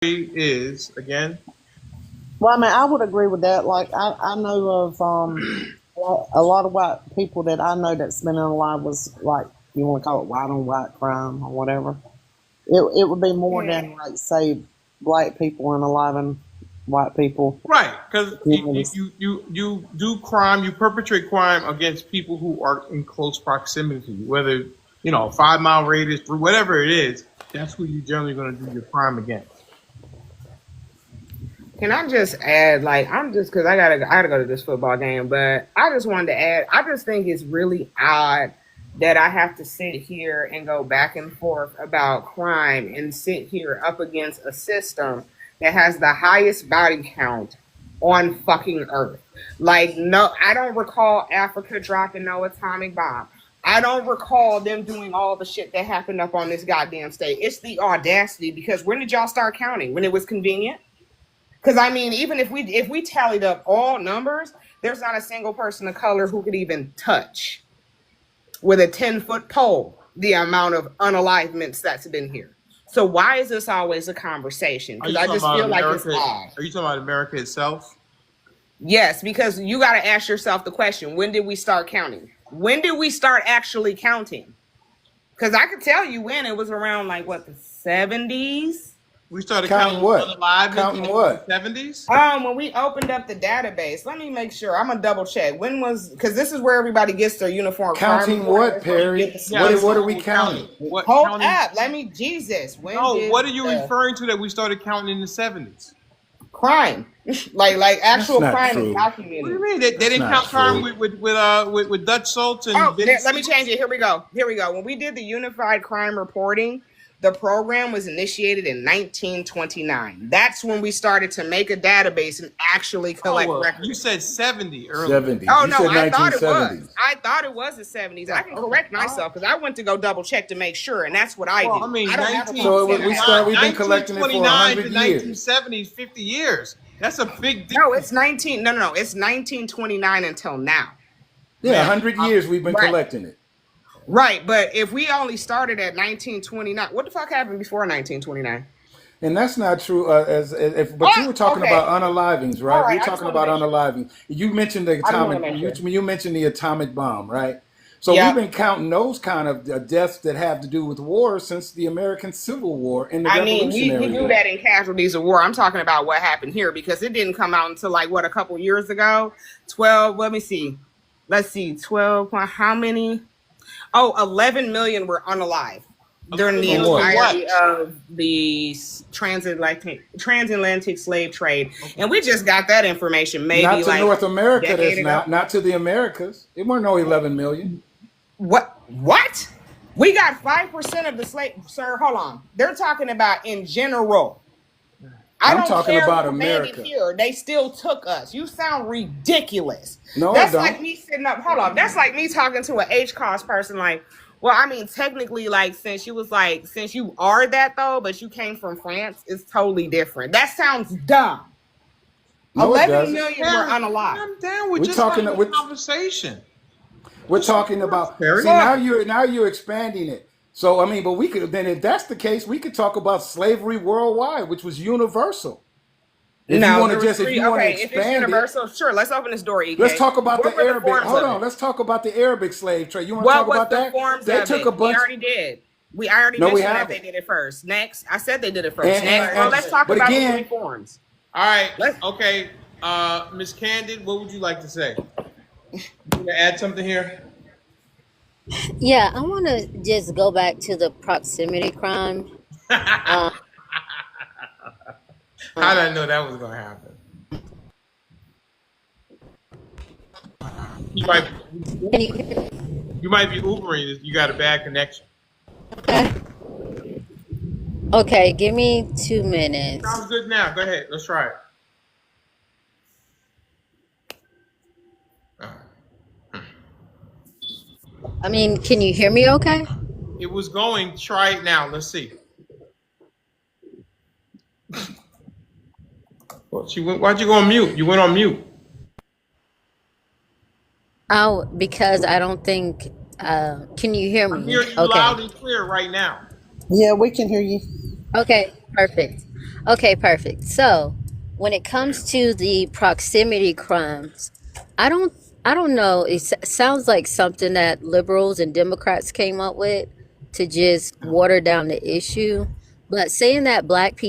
is again. Well, I mean, I would agree with that. Like, I know of a lot of white people that I know that's been unalive was like, you want to call it white on white crime or whatever. It would be more than like say black people unaliving white people. Right, because Communities. you do crime, you perpetrate crime against people who are in close proximity to you, whether 5 mile radius, whatever it is. That's who you're generally going to do your crime against. Can I just add, like, I'm just because I gotta go to this football game, but I just wanted to add, I just think it's really odd that I have to sit here and go back and forth about crime and sit here up against a system that has the highest body count on fucking earth. Like, no, I don't recall Africa dropping no atomic bomb. I don't recall them doing all the shit that happened up on this goddamn state. It's the audacity, because when did y'all start counting? When it was convenient? Because I mean, even if we tallied up all numbers, there's not a single person of color who could even touch with a 10-foot pole the amount of unalivements that's been here. So why is this always a conversation? Because I just feel like it's odd. Are you talking about America itself? Yes, because you got to ask yourself the question: when did we start counting? When did we start actually counting? Because I could tell you when. It was around like what, the 70s. We started counting what? Counting what? 70s? When we opened up the database, let me make sure. I'm gonna double check. When was, because this is where everybody gets their uniform. Counting what, Perry? What are we counting? Hold up. Let me, Jesus. What are you referring to that we started counting in the 70s? Crime. like actual crime true. is documented. What do you mean? They didn't count crime with Dutch Schultz and let me change it. Here we go. When we did the unified crime reporting, the program was initiated in 1929. That's when we started to make a database and actually collect records. You said 70 earlier. 70. Oh, you no, said I thought it 1970s. was. I thought it was the 70s. I can correct myself because I went to go double check to make sure, and that's what I did. I mean, we've been collecting it for 100 years. 1970s, 50 years. That's a big deal. No, it's 1929 until now. Yeah, 100 years we've been collecting it. Right, but if we only started at 1929, what the fuck happened before 1929? And that's not true. But you were talking about unalivings, right? Right, we're talking about unaliving. You mentioned the atomic. You mentioned the atomic bomb, right? So we've been counting those kind of deaths that have to do with war since the American Civil War and the Revolutionary we War. do that in casualties of war. I'm talking about what happened here because it didn't come out until like what, a couple years ago. 12. Let me see. Let's see. 12. How many? Oh, 11 million were unalive during the entirety of the transatlantic slave trade. Okay. And we just got that information maybe not to like North America, that's not to the Americas. It weren't no 11 million. What? We got 5% of the slave, sir, hold on. They're talking about in general. I'm talking about America. Here. They still took us. You sound ridiculous. No, that's I don't. like me sitting up. Hold on. That's like me talking to an HCOS person. Like, well, I mean, technically, like, since you are that though, but you came from France, it's totally different. That sounds dumb. No, 11 million were unalive. I'm down with talking about conversation. We're talking about. See, now you're expanding it. So, I mean, but we could, then if that's the case, we could talk about slavery worldwide, which was universal. If you want to expand if it's universal, sure, let's open this door, EK. Let's talk about the Arabic. Hold on, let's talk about the Arabic slave trade. You want to talk about that? They took a bunch. We already did. We already mentioned that they did it first. Next, I said they did it first. Next, let's talk about the reforms. All right, okay. Ms. Candid, what would you like to say? You want to add something here? Yeah, I want to just go back to the proximity crime. How did I know that was going to happen? You might be Ubering. You got a bad connection. Okay, give me 2 minutes. Sounds good now. Go ahead. Let's try it. I mean, can you hear me okay? It was going. Try it now. Let's see. Well, why'd you go on mute? You went on mute. Oh, because I don't think, can you hear me? I'm hearing you loud and clear right now. Yeah, we can hear you. Okay, perfect. Okay, perfect. So, when it comes to the proximity crimes, I don't I don't know. Sounds like something that liberals and Democrats came up with to just water down the issue. But saying that black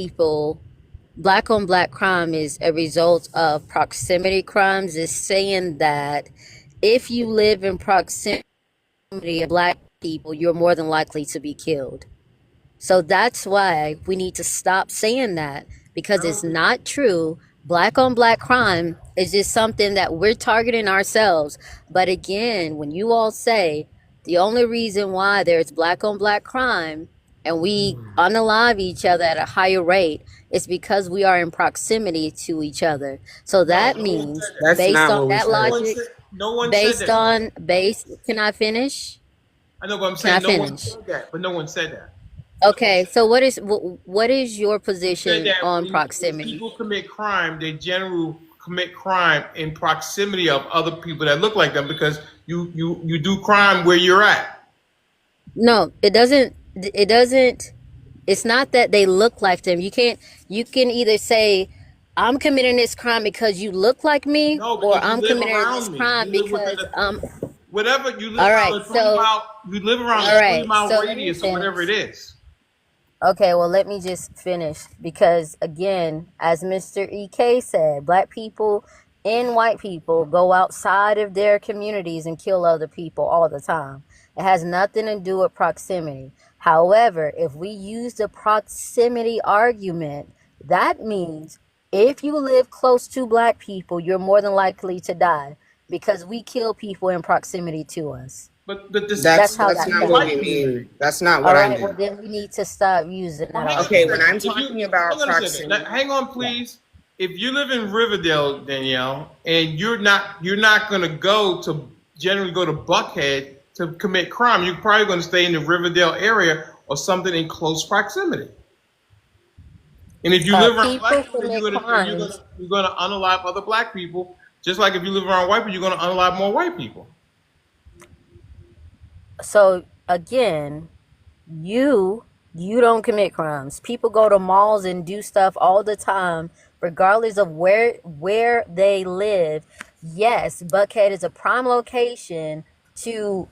on black crime is a result of proximity crimes is saying that if you live in proximity of black people, you're more than likely to be killed. So that's why we need to stop saying that I because it's don't think. not true. Black on black crime is just something that we're targeting ourselves. But again, when you all say the only reason why there's black on black crime and we unalive each other at a higher rate is because we are in proximity to each other. So No, that no one means said that. That's based not on what we that No said. one said. logic, No one said based that. on base can I finish? I know, but I'm Can I saying no one finish? said that. But no one said that. Okay, so what is your You said position that on when proximity? people commit crime, they generally commit crime in proximity of other people that look like them because you do crime where you're at. No, it doesn't. It doesn't. It's not that they look like them. You can't. You can either say, "I'm committing this crime because you look like me," No, or because you "I'm live committing this around me. crime You live within because a whatever you live All around right. a 3 mile. You live around a All three right. mile So let me radius or whatever it finish. is. Okay, well, let me just finish because, again, as Mr. EK said, black people and white people go outside of their communities and kill other people all the time. It has nothing to do with proximity. However, if we use the proximity argument, that means if you live close to black people, you're more than likely to die because we kill people in proximity to us. But That's how That's that not including what sounds. we white people. mean. That's not what All I right, well, meant. then we need to stop using Well, that hang on a Okay, when argument. I'm second. If talking you about hang on a second, proximity, hang on, Yeah. please. If you live in Riverdale, Danielle, and you're not gonna generally go to Buckhead to commit crime. You're probably gonna stay in the Riverdale area or something in close proximity. And if you live around People black people, then commit crimes. you're gonna unalive other black people. Just like if you live around white people, you're gonna unalive more white people. So again, you you don't commit crimes. People go to malls and do stuff all the time, regardless of where they live. Yes, Buckhead is a prime location to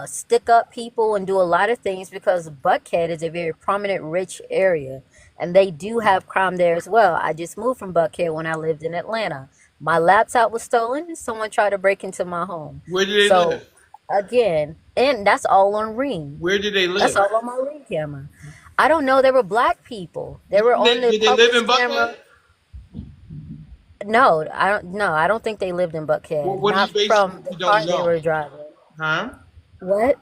stick up people and do a lot of things because Buckhead is a very prominent, rich area, and they do have crime there as well. I just moved from Buckhead when I lived in Atlanta. My laptop was stolen, and someone tried to break into my home. Where do they So live? again, and that's all on Ring. Where do they That's live? all on my Ring camera. I don't know. They were black people. They were on the Did they live public in camera. Buckhead? No, I don't. No, I don't think they lived in Buckhead. What do you Not base from if the you car don't they know? were driving. Huh? What?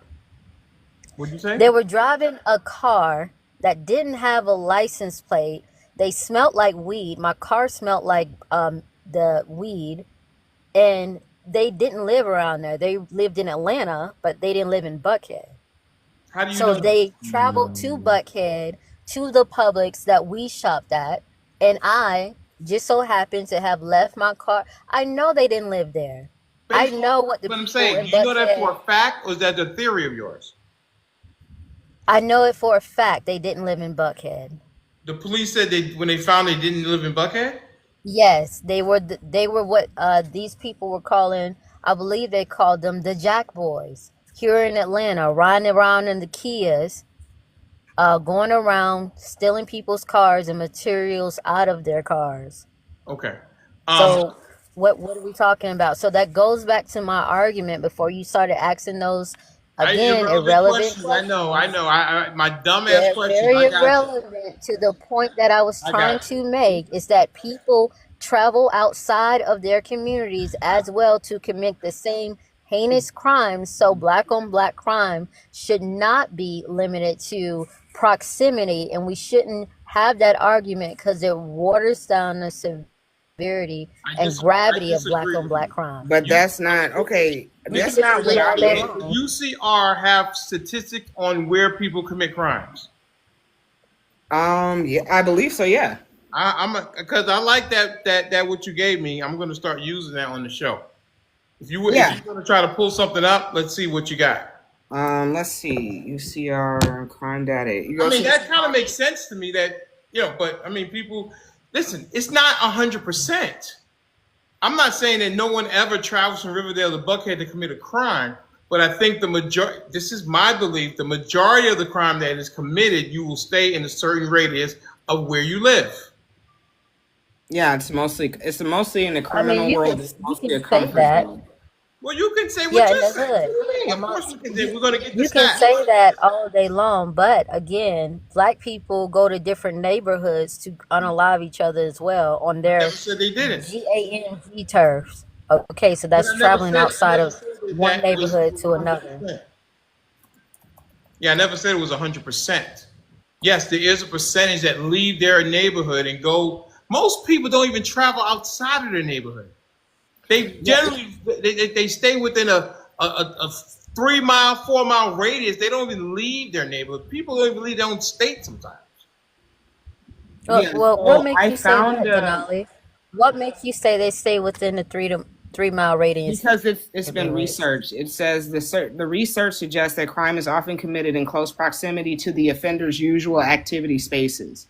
What'd you say? They were driving a car that didn't have a license plate. They smelled like weed. My car smelled like the weed, and they didn't live around there. They lived in Atlanta, but they didn't live in Buckhead. How do you So know? they traveled to Buckhead to the Publix that we shopped at, and I just so happened to have left my car. I know they didn't live there. I Based on know what the what I'm people saying, in do you know that for Buckhead. a fact, or is that the theory of yours? I know it for a fact they didn't live in Buckhead. The police said when they found they didn't live in Buckhead. Yes, they were what these people were calling. I believe they called them the Jack Boys here in Atlanta, riding around in the Kias, going around stealing people's cars and materials out of their cars. Okay. So what are we talking about? So that goes back to my argument before you started asking those again Irrelevant irrelevant questions. I know. I questions. know. My dumbass They're questions. very I got you. irrelevant to the point that I was I trying got you. to make is that people travel outside of their communities as well to commit the same heinous crimes. So black on black crime should not be limited to proximity, and we shouldn't have that argument because it waters down the severity and I gravity of black disagree on with you. black crime. but that's not okay. We can That's not disagree what I all day meant. The long. UCR have statistics on where people commit crimes. Yeah, I believe so. Yeah. I'm because I like that what you gave me. I'm going to start using that on the show. If you're going to try to pull something up, let's see what you got. Let's see. UCR crime data. You go I mean, to that kind of makes sense to me that But I mean, people, listen, it's not 100%. I'm not saying that no one ever travels from Riverdale to Buckhead to commit a crime, but I think this is my belief, the majority of the crime that is committed, you will stay in a certain radius of where you live. Yeah, it's mostly in the criminal world. It's mostly a comfort zone. Well, you can say what you say. Hood. Of course, you can say we're going to get the You can stats. say that all day long, but again, black people go to different neighborhoods to unalive each other as well on their Never said they didn't. GANG turfs. Okay, so that's traveling outside of one neighborhood to another. Yeah, I never said it was 100%. Yes, there is a percentage that leave their neighborhood and go. Most people don't even travel outside of their neighborhood. They generally they stay within a 3 mile, 4 mile radius. They don't even leave their neighborhood. People don't even leave their own state sometimes. Well, what makes you say that, Denali? What makes you say they stay within the 3 mile radius? Because it's been researched. It says the research suggests that crime is often committed in close proximity to the offender's usual activity spaces.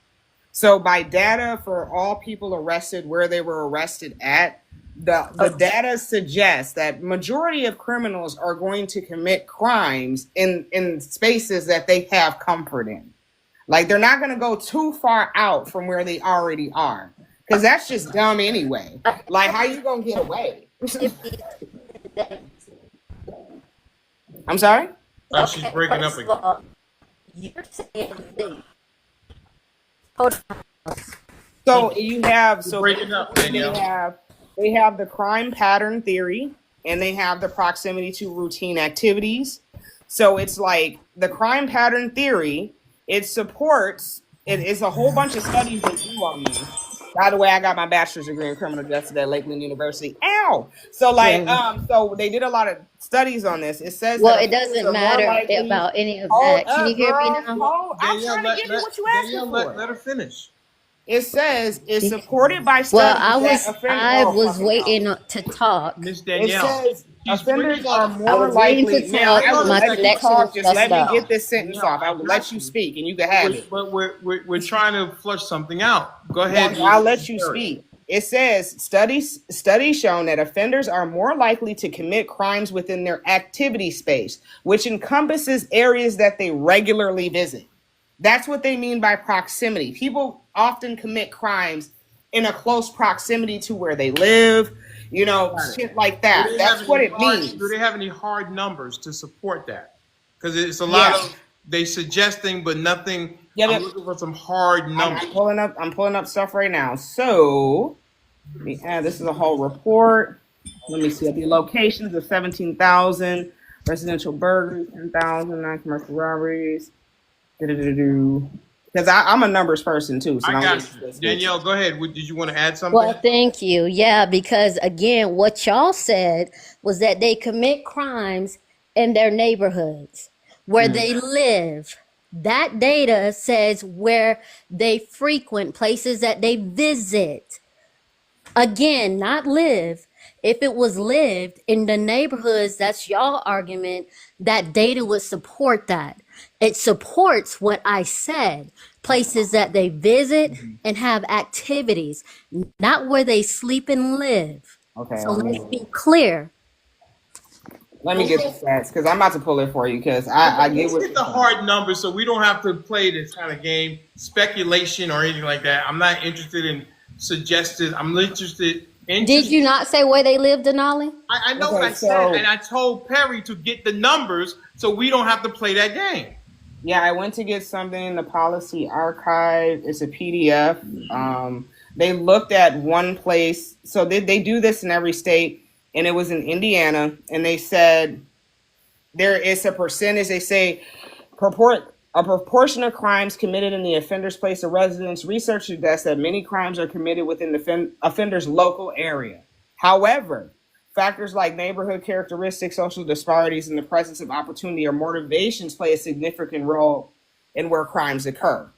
So by data for all people arrested where they were arrested at, the data suggests that majority of criminals are going to commit crimes in spaces that they have comfort in. Like they're not going to go too far out from where they already are, because that's just dumb anyway. Like how you going to get away? I'm sorry? She's breaking up again. You're saying hold on. So you have breaking up, Danielle. They have the crime pattern theory, and they have the proximity to routine activities. So it's like the crime pattern theory, it supports, it is a whole bunch of studies that do on this. By the way, I got my bachelor's degree in criminal justice at Lakeland University. Ow! So so they did a lot of studies on this. It says it doesn't matter about any of that. Can you hear me now? I'm trying to give you what you asked for. Let her finish. It says it's supported by studies. Well, I was waiting to talk. Miss Danielle. It says offenders are more likely. Now, I will let you talk. Just let me get this sentence off. I will let you speak, and you can have it. But we're trying to flush something out. Go ahead. I'll let you speak. It says studies shown that offenders are more likely to commit crimes within their activity space, which encompasses areas that they regularly visit. That's what they mean by proximity. People often commit crimes in a close proximity to where they live, shit like that. That's what it means. Do they have any hard numbers to support that? Because it's a lot of they suggesting, but nothing. Yeah, I'm looking for some hard numbers. I'm pulling up stuff right now. So this is a whole report. Let me see up the locations of 17,000 residential burglaries, 10,000 non-commercial robberies. Because I'm a numbers person too. So I got you. Danielle, go ahead. Did you want to add something? Well, thank you. Yeah, because again, what y'all said was that they commit crimes in their neighborhoods where they live. That data says where they frequent, places that they visit. Again, not live. If it was lived in the neighborhoods, that's y'all argument, that data would support that. It supports what I said, places that they visit and have activities, not where they sleep and live. Okay. So let's be clear. Let me get the stats because I'm about to pull it for you because I get what the hard numbers so we don't have to play this kind of game, speculation or anything like that. I'm not interested in suggested. I'm interested in. Did you not say where they live, Denali? I know what I said, and I told Perry to get the numbers so we don't have to play that game. Yeah, I went to get something in the policy archive. It's a PDF. They looked at one place. So they do this in every state, and it was in Indiana. And they said there is a percentage. They say a proportion of crimes committed in the offender's place of residence. Research suggests that many crimes are committed within the offender's local area. However, factors like neighborhood characteristics, social disparities, and the presence of opportunity or motivations play a significant role in where crimes occur.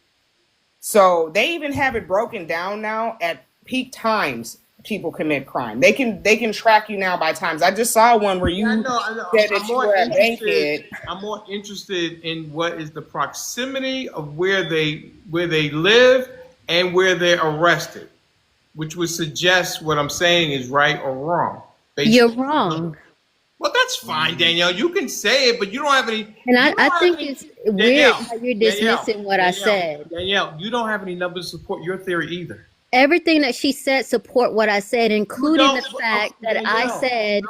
So they even have it broken down now at peak times people commit crime. They can track you now by times. I just saw one where you said that you were at Bankhead. I'm more interested in what is the proximity of where they live and where they're arrested, which would suggest what I'm saying is right or wrong. You're wrong. Well, that's fine, Danielle. You can say it, but you don't have any. And I think it's weird how you're dismissing what I said. Danielle, you don't have any numbers to support your theory either. Everything that she said support what I said, including the fact that I said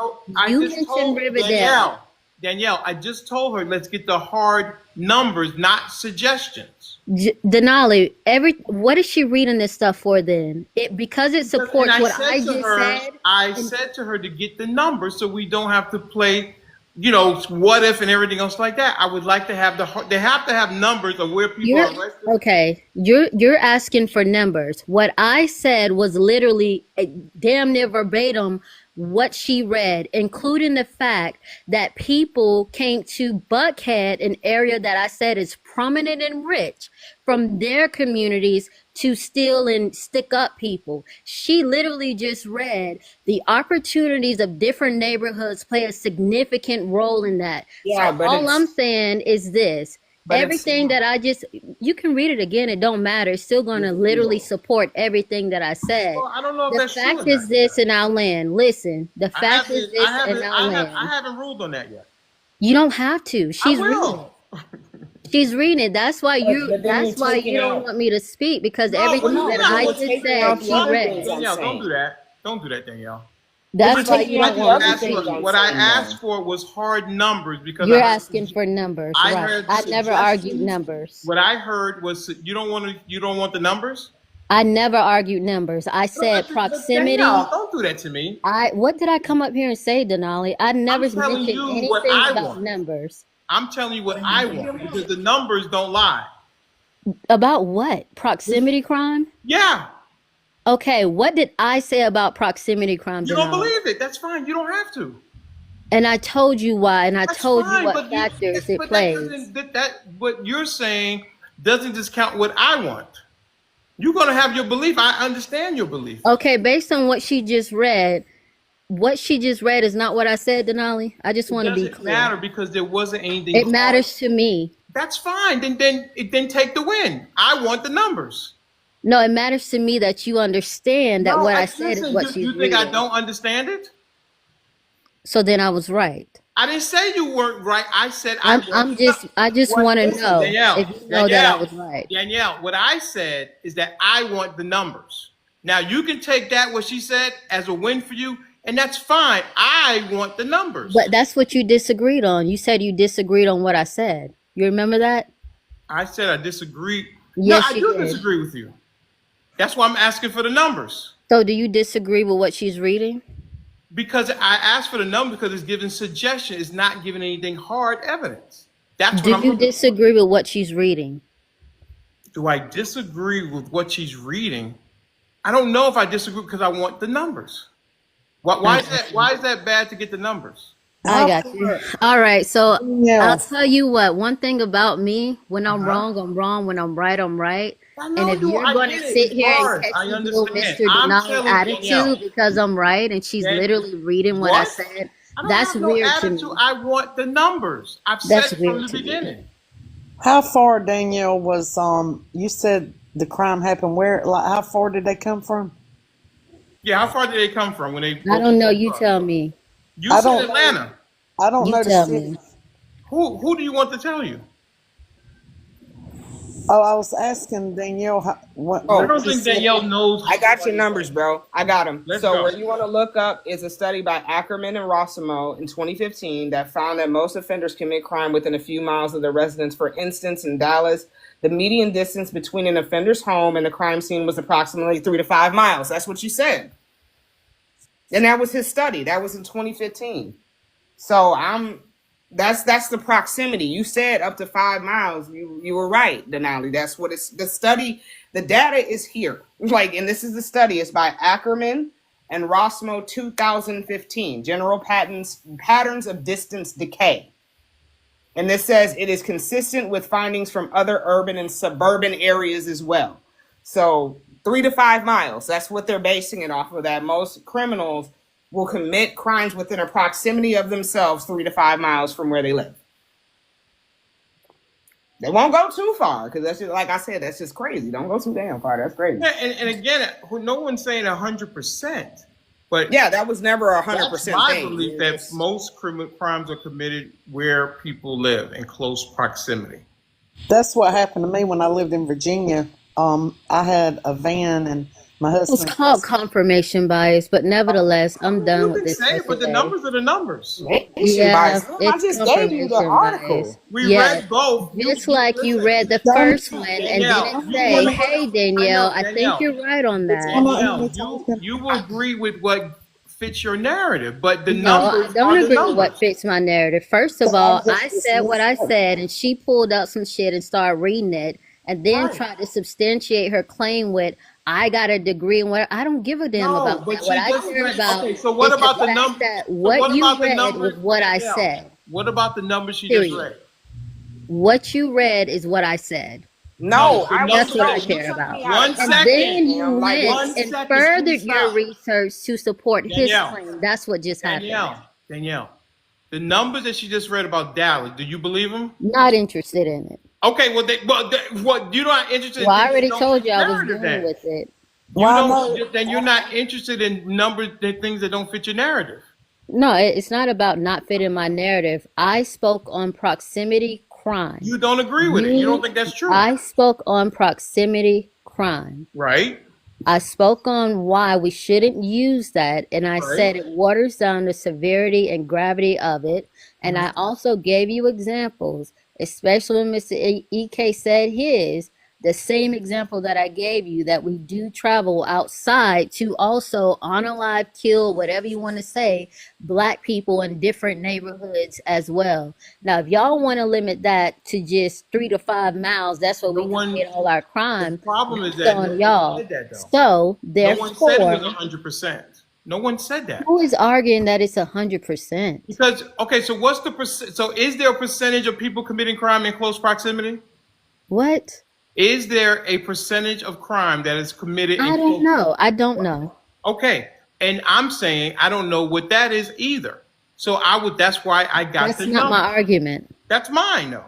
you mentioned Riverdale. Danielle, I just told her let's get the hard numbers, not suggestions. Denali, what is she reading this stuff for then? Because it supports what I just said. I said to her to get the numbers so we don't have to play, what if and everything else like that. I would like to have they have to have numbers of where people are arrested. Okay, you're asking for numbers. What I said was literally damn near verbatim what she read, including the fact that people came to Buckhead, an area that I said is prominent and rich, from their communities to steal and stick up people. She literally just read the opportunities of different neighborhoods play a significant role in that. Yeah, so but all I'm saying is this. Everything that you can read it again, it don't matter. It's still going to literally support everything that I said. Well, I don't know if the that's fact true is this in our land. Listen, the fact is this in our land. I haven't ruled on that yet. You don't have to. She's reading it. She's reading it. That's why you don't want me to speak, because everything that I just said, she read. Danielle, don't do that. Don't do that, Danielle. That's why you don't want me to speak. What I asked for was hard numbers, because you're asking for numbers. Right? I never argued numbers. What I heard was you don't want the numbers. I never argued numbers. I said proximity. Danielle, don't do that to me. What did I come up here and say, Denali? I never mentioned anything about numbers. I'm telling you what I want, because the numbers don't lie. About what? Proximity crime? Yeah. Okay, what did I say about proximity crime? You don't believe it. That's fine. You don't have to. And I told you why, and I told you what factors it plays. What you're saying doesn't discount what I want. You're going to have your belief. I understand your belief. Okay, based on what she just read is not what I said, Denali. I just want to be clear. It doesn't matter, because there wasn't anything. It matters to me. That's fine. Then take the win. I want the numbers. No, it matters to me that you understand that what I said is what she's reading. You think I don't understand it? So then I was right. I didn't say you weren't right. I said I just want to know if you know that I was right. Danielle, what I said is that I want the numbers. Now you can take that what she said as a win for you, and that's fine. I want the numbers. But that's what you disagreed on. You said you disagreed on what I said. You remember that? I said I disagreed. Yes, no, I do disagree with you. That's why I'm asking for the numbers. So do you disagree with what she's reading? Because I asked for the numbers because it's giving suggestion. It's not giving anything hard evidence. That's what Do you disagree with what she's reading? Do I disagree with what she's reading? I don't know if I disagree, because I want the numbers. Why is that? Why is that bad to get the numbers? I got you. All right. So I'll tell you what. One thing about me: when I'm wrong, I'm wrong. When I'm right. And if you're going to sit here and catch me do Mr.Denali attitude because I'm right and she's literally reading what I said, that's weird to me. I want the numbers. I've said it from the beginning. How far, Danielle, was you said the crime happened where? Like, how far did they come from? Yeah, how far did they come from when they? I don't know. You tell me. You said Atlanta. I don't know. Tell me. Who do you want to tell you? Oh, I was asking Danielle. I don't think Danielle knows. I got your numbers, bro. I got them. Let's go. What you want to look up is a study by Ackerman and Rossimo in 2015 that found that most offenders commit crime within a few miles of their residence. For instance, in Dallas, the median distance between an offender's home and the crime scene was approximately 3 to 5 miles. That's what you said. And that was his study. That was in 2015. So that's the proximity. You said up to 5 miles. You were right, Denali. That's what it's the study. The data is here. And this is the study. It's by Ackerman and Rossimo 2015. General patterns of distance decay. And this says it is consistent with findings from other urban and suburban areas as well. So 3 to 5 miles. That's what they're basing it off of, that most criminals will commit crimes within a proximity of themselves 3 to 5 miles from where they live. They won't go too far because that's just, like I said, that's just crazy. Don't go too damn far. That's crazy. Yeah, and again, no one's saying 100%, but yeah, that was never 100%. That's my belief that most crimes are committed where people live in close proximity. That's what happened to me when I lived in Virginia. I had a van and my husband. It's called confirmation bias, but nevertheless, I'm done with this. But the numbers are the numbers. Yeah, I just gave you the article. We read both. Just like you read the first one and didn't say, "Hey, Danielle, I think you're right on that." Danielle, you will agree with what fits your narrative, but the numbers. I don't agree with what fits my narrative. First of all, I said what I said, and she pulled out some shit and started reading it, and then tried to substantiate her claim with, "I got a degree in what." I don't give a damn about that. What I care about. Okay, so what about the number? What you read was what I said. What about the numbers she just read? What you read is what I said. No, that's what I care about. And then you went and furthered your research to support his claim. That's what just happened. Danielle, the numbers that she just read about Dallas, do you believe them? Not interested in it. Okay, what you're not interested? Well, I already told you I was dealing with it. Then you're not interested in numbers, the things that don't fit your narrative. No, it's not about not fitting my narrative. I spoke on proximity crime. You don't agree with it. You don't think that's true. I spoke on proximity crime. Right. I spoke on why we shouldn't use that, and I said it waters down the severity and gravity of it. And I also gave you examples, especially when Mr. EK said his, the same example that I gave you, that we do travel outside to also unalive, kill, whatever you want to say, Black people in different neighborhoods as well. Now, if y'all want to limit that to just 3 to 5 miles, that's what we can get all our crime. The problem is that on y'all. So therefore, no one said it was 100%. No one said that. Who is arguing that it's 100%? Because so what's the percent? So is there a percentage of people committing crime in close proximity? What? Is there a percentage of crime that is committed? I don't know. I don't know. Okay, and I'm saying I don't know what that is either. So that's why I got That's not my argument. That's mine, though.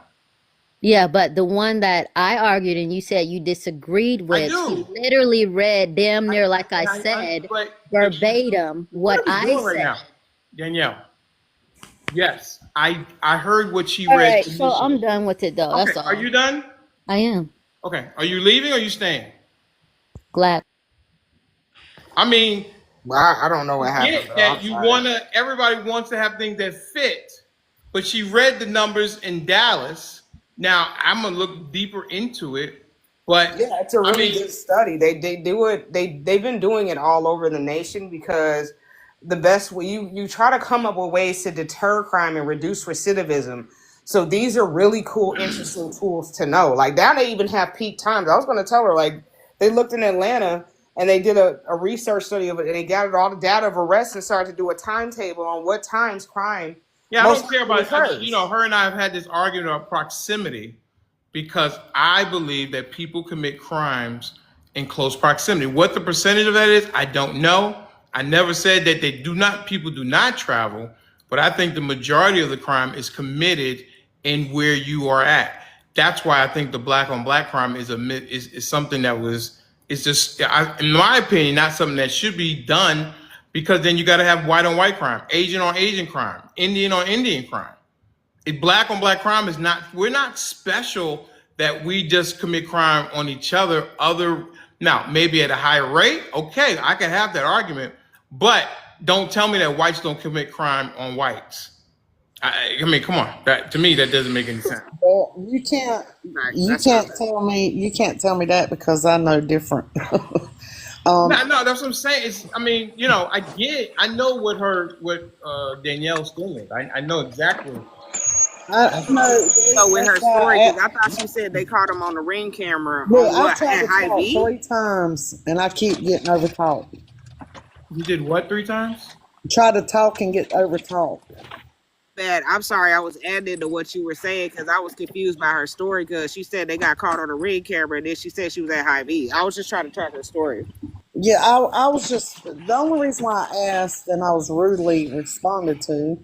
Yeah, but the one that I argued and you said you disagreed with, she literally read damn near like I said, verbatim what I said. Right now, Danielle. Yes, I heard what she read. All right, so I'm done with it though. Okay, that's all. Are you done? I am. Okay. Are you leaving or are you staying? Glad. I mean, I don't know what happened. That everybody wants to have things that fit, but she read the numbers in Dallas. Now I'm gonna look deeper into it, but yeah, it's a really good study. They do it. They've been doing it all over the nation because the best way you try to come up with ways to deter crime and reduce recidivism. So these are really cool, interesting tools to know. Like now they even have peak times. I was going to tell her, like, they looked in Atlanta and they did a research study of it and they gathered all the data of arrests and started to do a timetable on what times crime. Yeah, I don't care about it. You know, her and I have had this argument about proximity because I believe that people commit crimes in close proximity. What the percentage of that is, I don't know. I never said that people do not travel, but I think the majority of the crime is committed in where you are at. That's why I think the Black on Black crime is something that is just, in my opinion, not something that should be done, because then you got to have white on white crime, Asian on Asian crime, Indian on Indian crime. Black on Black crime is not, we're not special that we just commit crime on each other. Now, maybe at a higher rate, okay, I can have that argument, but don't tell me that whites don't commit crime on whites. I mean, come on. To me, that doesn't make any sense. Well, you can't tell me that because I know different. No, that's what I'm saying. I know what Danielle's doing. I know exactly. So with her story, I thought she said they caught him on the Ring camera. I've tried to talk 3 times and I keep getting over talked. You did what 3 times? Try to talk and get over talked. I'm sorry, I was adding to what you were saying because I was confused by her story because she said they got caught on a Ring camera and then she said she was at Hy-Vee. I was just trying to track her story. Yeah, I was just, the only reason why I asked and I was rudely responded to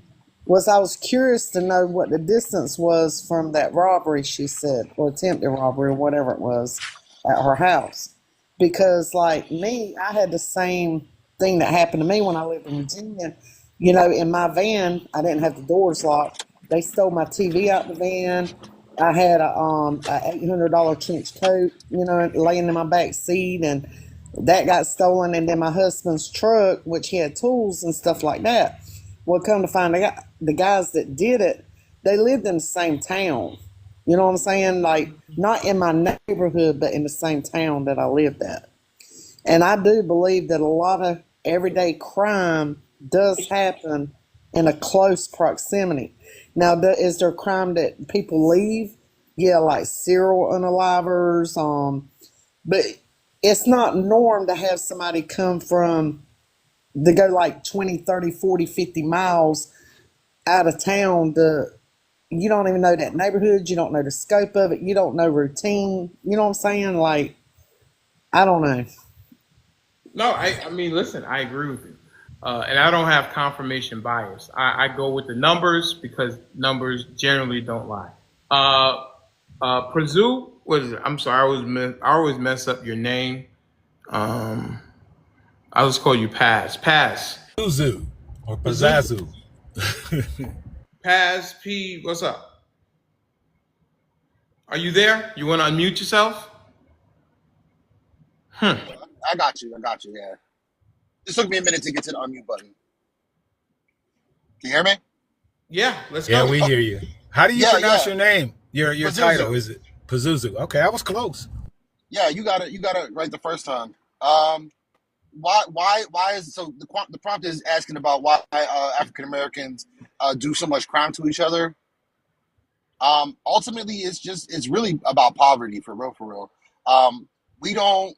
was I was curious to know what the distance was from that robbery, she said, or attempted robbery, or whatever it was, at her house. Because, like me, I had the same thing that happened to me when I lived in Virginia. You know, in my van, I didn't have the doors locked. They stole my TV out the van. I had a $800 trench coat, you know, laying in my back seat, and that got stolen. And then my husband's truck, which he had tools and stuff like that. Well, come to find out, the guys that did it, they lived in the same town. You know what I'm saying? Like, not in my neighborhood, but in the same town that I lived at. And I do believe that a lot of everyday crime does happen in a close proximity. Now, is there crime that people leave? Yeah, like serial unalivers. But it's not norm to have somebody come from, to go like 20, 30, 40, 50 miles out of town to, you don't even know that neighborhood, you don't know the scope of it, you don't know routine, you know what I'm saying? Like, I don't know. No, I mean, listen, I agree with you. And I don't have confirmation bias. I go with the numbers because numbers generally don't lie. Presu was, I'm sorry, I always mess up your name. I'll just call you Paz. Paz. Pazuzu or Pazuzu. Pazazu. Paz P, what's up? Are you there? You want to unmute yourself? I got you. I got you. Yeah. It took me a minute to get to the unmute button. Can you hear me? Yeah, let's Yeah, go. we hear you. How do you Yeah, pronounce yeah. your name? Your Pazuzu. title, is it Pazuzu? Okay, I was close. Yeah, you got it. You got it right the first time. Why is so the prompt is asking about why African Americans do so much crime to each other. Ultimately, it's really about poverty for real, for real. We don't.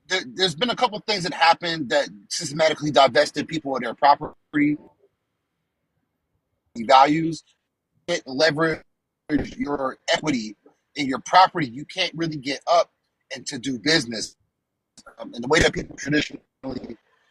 There's been a couple things that happened that systematically divested people of their property values. You can't leverage your equity in your property. You can't really get up and to do business. And the way that people traditionally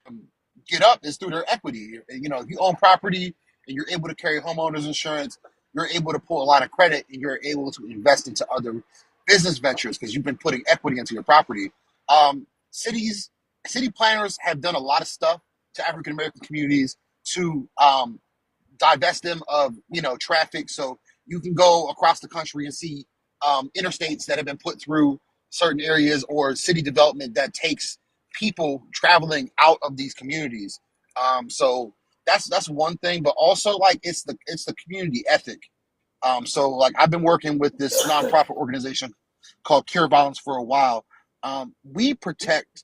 um, get up is through their equity. You know, if you own property and you're able to carry homeowners insurance, you're able to pull a lot of credit and you're able to invest into other business ventures because you've been putting equity into your property. Um, cities, city planners have done a lot of stuff to African American communities to divest them of traffic. So you can go across the country and see interstates that have been put through certain areas or city development that takes people traveling out of these communities. So that's one thing, but also like it's the community ethic. So like I've been working with this nonprofit organization called Cure Violence for a while. We protect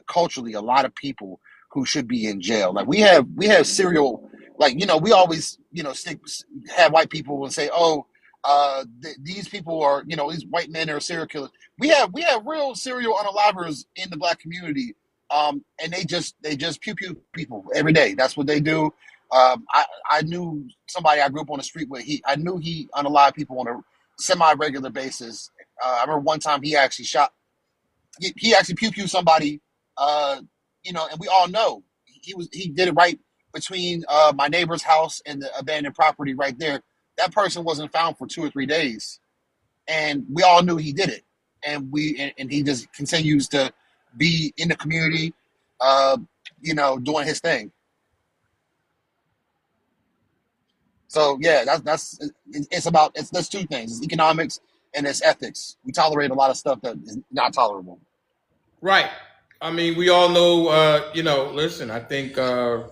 culturally a lot of people who should be in jail. Like we have serial, like we always have white people and say, oh, these people are these white men are serial killers. We have real serial unalivers in the black community, and they just pew pew people every day. That's what they do. I knew somebody I grew up on the street with. I knew he unalived people on a semi regular basis. I remember one time he actually shot. He actually pew pew somebody. Uh, and we all know he did it right between my neighbor's house and the abandoned property right there. That person wasn't found for 2 or 3 days, and we all knew he did it. And he just continues to be in the community, uh, doing his thing. So yeah, it's there's two things: it's economics and it's ethics. We tolerate a lot of stuff that is not tolerable. Right. I mean, we all know, listen, I think, I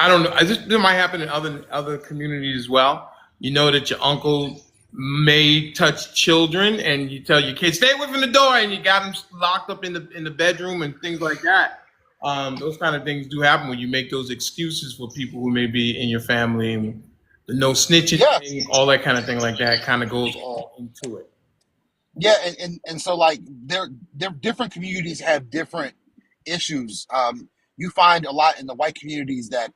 don't know. This might happen in other communities as well. You know that your uncle may touch children, and you tell your kids stay away from the door, and you got them locked up in the bedroom and things like that. Those kind of things do happen when you make those excuses for people who may be in your family, and the no snitching Yeah, thing, all that kind of thing like that, kind of goes all into it. yeah, and so like they're different communities have different issues. You find a lot in the white communities that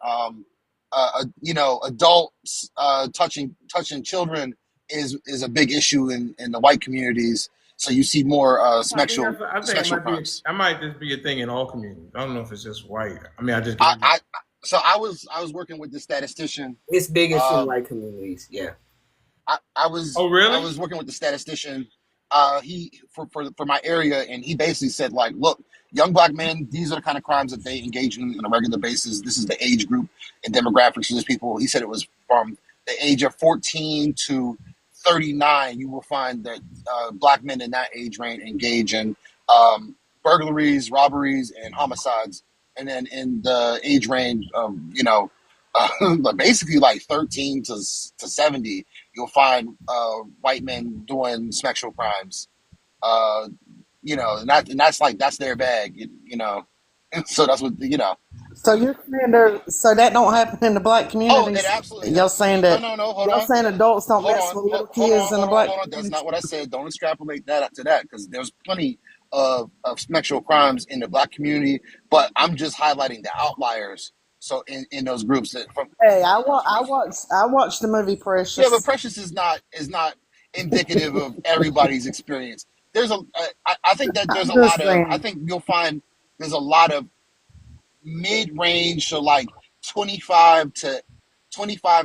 adults touching children is a big issue in the white communities. So you see more I think it sexual might be. crimes. I might just be a thing in all communities. I don't know if it's just white. I mean, I just I, gave you. I So I was working with the statistician. It's biggest in Um, white communities. Yeah. Oh, I really? was working with the statistician. He for my area, and he basically said like, look, young black men, these are the kind of crimes that they engage in on a regular basis. This is the age group and demographics of these people. He said it was from the age of 14 to 39. You will find that black men in that age range engage in burglaries, robberies, and homicides. And then in the age range of basically like 13 to 70, you'll find white men doing sexual crimes. Uh, and that's like that's their bag. So that's what So you're saying there, so that don't happen in the black Oh, it communities? absolutely Y'all does. saying No, that? no, no. Hold Y'all on, saying adults don't hold mess on, with little hold on, kids in the hold on, black hold on. That's community? not what I said. Don't extrapolate that up to that because there's plenty of sexual crimes in the black community. But I'm just highlighting the outliers. So in those groups that from Hey, I watched the movie yeah, but Precious. Precious is not indicative of everybody's experience. I think that there's I'm a just lot of I saying. think you'll find there's a lot of mid-range to like 25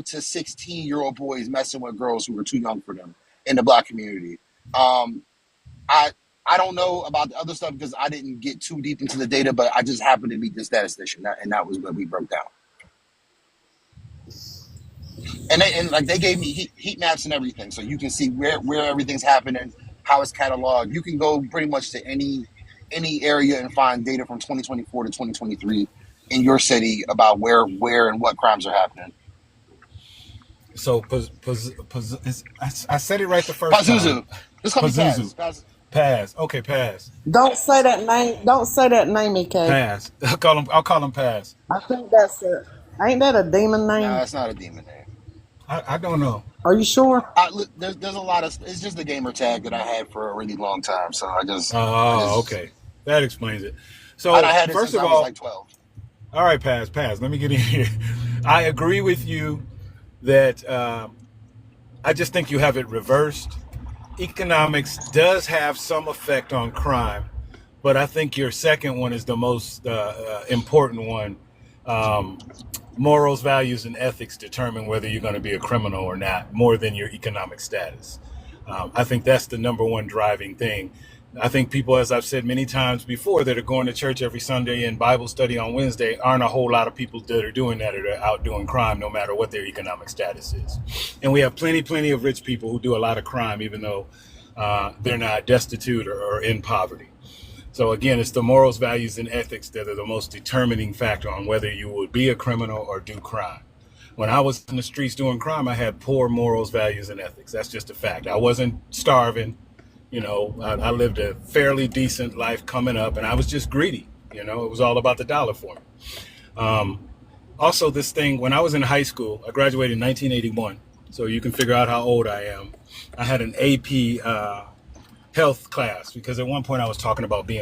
to 16-year-old boys messing with girls who are too young for them in the black community. Um, I I don't know about the other stuff because I didn't get too deep into the data, but I just happened to meet the statistician, and that was what we broke down. And like they gave me heat maps and everything, so you can see where everything's happening, how it's cataloged. You can go pretty much to any area and find data from 2024 to 2023 in your city about where and what crimes are happening. So, I said it right the first time. Pazuzu, just call me Pazuzu. Paz. Paz. Pass. Okay, pass. Don't say that name. Don't say that name, EK. Pass. I'll call him pass. I think that's it. Ain't that a demon Nah, name? it's not a demon name. I don't know. Are you sure? There's a lot of it's just a gamer tag that I had for a really long time. So I Oh, just okay. That explains it. I So, had it first since of I was all, like 12. all right, pass. Let me get in here. I agree with you that I just think you have it reversed. Economics does have some effect on crime, but I think your second one is the most important one. Um, Morals, values, and ethics determine whether you're going to be a criminal or not, more than your economic status. I think that's the number one driving thing. I think people, as I've said many times before, that are going to church every Sunday and Bible study on Wednesday aren't a whole lot of people that are doing that or are out doing crime, no matter what their economic status is. And we have plenty of rich people who do a lot of crime, even though they're not destitute or in poverty. So again, it's the morals, values, and ethics that are the most determining factor on whether you would be a criminal or do crime. When I was in the streets doing crime, I had poor morals, values, and ethics. That's just a fact. I wasn't starving. I lived a fairly decent life coming up, and I was just greedy. It was all about the dollar for me. Also, this thing, when I was in high school, I graduated in 1981, so you can figure out how old I am. I had an AP health class because at one point I was talking about being